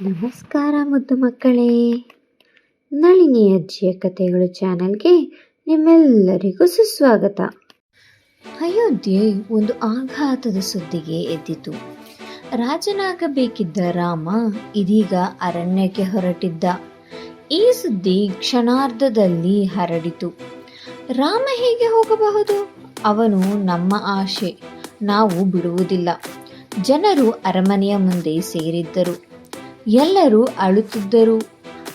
ನಮಸ್ಕಾರ ಮುದ್ದು ಮಕ್ಕಳೇ, ನಳಿನಿ ಅಜ್ಜಿಯ ಕಥೆಗಳು ಚಾನೆಲ್ಗೆ ನಿಮ್ಮೆಲ್ಲರಿಗೂ ಸುಸ್ವಾಗತ. ಅಯೋಧ್ಯೆ ಒಂದು ಆಘಾತದ ಸುದ್ದಿಗೆ ಎದ್ದಿತು. ರಾಜನಾಗಬೇಕಿದ್ದ ರಾಮ ಇದೀಗ ಅರಣ್ಯಕ್ಕೆ ಹೊರಟಿದ್ದ. ಈ ಸುದ್ದಿ ಕ್ಷಣಾರ್ಧದಲ್ಲಿ ಹರಡಿತು. ರಾಮ ಹೇಗೆ ಹೋಗಬಹುದು? ಅವನು ನಮ್ಮ ಆಶೆ, ನಾವು ಬಿಡುವುದಿಲ್ಲ. ಜನರು ಅರಮನೆಯ ಮುಂದೆ ಸೇರಿದ್ದರು. ಎಲ್ಲರೂ ಅಳುತ್ತಿದ್ದರು.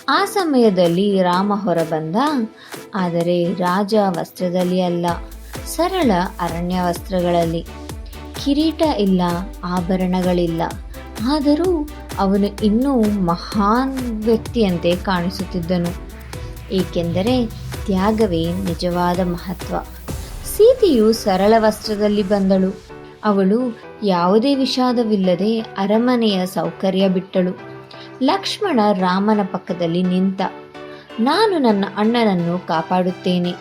ಆ ಸಮಯದಲ್ಲಿ ರಾಮ ಹೊರಬಂದ. ಆದರೆ ರಾಜ ವಸ್ತ್ರದಲ್ಲಿ ಅಲ್ಲ, ಸರಳ ಅರಣ್ಯ ವಸ್ತ್ರಗಳಲ್ಲಿ. ಕಿರೀಟ ಇಲ್ಲ, ಆಭರಣಗಳಿಲ್ಲ. ಆದರೂ ಅವನು ಇನ್ನೂ ಮಹಾನ್ ವ್ಯಕ್ತಿಯಂತೆ ಕಾಣಿಸುತ್ತಿದ್ದನು. ಏಕೆಂದರೆ ತ್ಯಾಗವೇ ನಿಜವಾದ ಮಹತ್ವ. ಸೀತೆಯು ಸರಳ ವಸ್ತ್ರದಲ್ಲಿ ಬಂದಳು. ಅವಳು ಯಾವುದೇ ವಿಷಾದವಿಲ್ಲದೆ ಅರಮನೆಯ ಸೌಕರ್ಯ ಬಿಟ್ಟಳು. ಲಕ್ಷ್ಮಣ ರಾಮನ ಪಕ್ಕದಲ್ಲಿ ನಿಂತ. ನಾನು ನನ್ನ ಅಣ್ಣನನ್ನು ಕಾಪಾಡುತ್ತೇನೆ.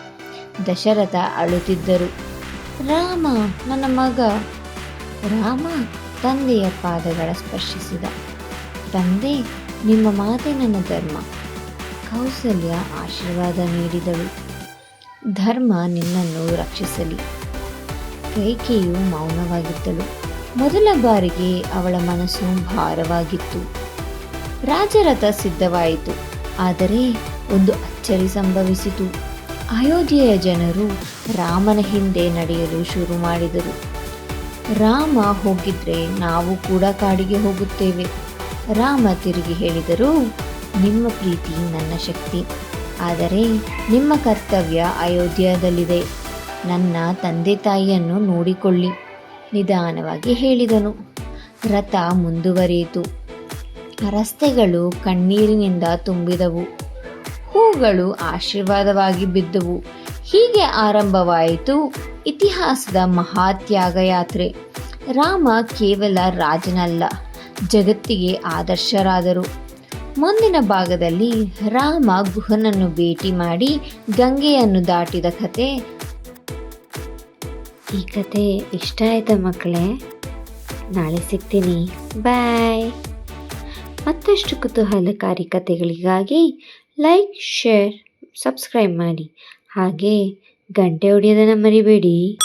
ದಶರಥ ಅಳುತ್ತಿದ್ದರು. ರಾಮ ನನ್ನ ಮಗ. ರಾಮ ತಂದೆಯ ಪಾದಗಳ ಸ್ಪರ್ಶಿಸಿದ. ತಂದೆ, ನಿಮ್ಮ ಮಾತೆ ನನ್ನ ಧರ್ಮ. ಕೌಸಲ್ಯ ಆಶೀರ್ವಾದ ನೀಡಿದಳು. ಧರ್ಮ ನಿನ್ನನ್ನು ರಕ್ಷಿಸಲಿ. ಕೈಕೇಯಿಯು ಮೌನವಾಗಿದ್ದಳು. ಮೊದಲ ಬಾರಿಗೆ ಅವಳ ಮನಸ್ಸು ಭಾರವಾಗಿತ್ತು. ರಾಜರಥ ಸಿದ್ಧವಾಯಿತು. ಆದರೆ ಒಂದು ಅಚ್ಚರಿ ಸಂಭವಿಸಿತು. ಅಯೋಧ್ಯೆಯ ಜನರು ರಾಮನ ಹಿಂದೆ ನಡೆಯಲು ಶುರು ಮಾಡಿದರು. ರಾಮ ಹೋಗಿದ್ರೆ ನಾವು ಕೂಡ ಕಾಡಿಗೆ ಹೋಗುತ್ತೇವೆ. ರಾಮ ತಿರುಗಿ ಹೇಳಿದರು, ನಿಮ್ಮ ಪ್ರೀತಿ ನನ್ನ ಶಕ್ತಿ, ಆದರೆ ನಿಮ್ಮ ಕರ್ತವ್ಯ ಅಯೋಧ್ಯೆಯದಲ್ಲಿದೆ. ನನ್ನ ತಂದೆ ತಾಯಿಯನ್ನು ನೋಡಿಕೊಳ್ಳಿ, ನಿಧಾನವಾಗಿ ಹೇಳಿದನು. ರಥ ಮುಂದುವರಿಯಿತು. ರಸ್ತೆಗಳು ಕಣ್ಣೀರಿನಿಂದ ತುಂಬಿದವು. ಹೂಗಳು ಆಶೀರ್ವಾದವಾಗಿ ಬಿದ್ದವು. ಹೀಗೆ ಆರಂಭವಾಯಿತು ಇತಿಹಾಸದ ಮಹಾತ್ಯಾಗ ಯಾತ್ರೆ. ರಾಮ ಕೇವಲ ರಾಜನಲ್ಲ, ಜಗತ್ತಿಗೆ ಆದರ್ಶರಾದರು. ಮುಂದಿನ ಭಾಗದಲ್ಲಿ ರಾಮ ಗುಹನನ್ನು ಭೇಟಿ ಮಾಡಿ ಗಂಗೆಯನ್ನು ದಾಟಿದ ಕತೆ. ಈ ಕತೆ ಇಷ್ಟ ಆಯ್ತಾ ಮಕ್ಕಳೇ? ನಾಳೆ ಸಿಗ್ತೀನಿ. ಬಾಯ್. ಮತ್ತಷ್ಟು ಕುತೂಹಲಕಾರಿ ಕಥೆಗಳಿಗಾಗಿ ಲೈಕ್, ಶೇರ್, ಸಬ್ಸ್ಕ್ರೈಬ್ ಮಾಡಿ. ಹಾಗೆ ಗಂಟೆ ಹೊಡೆಯೋದನ್ನು ಮರಿಬೇಡಿ.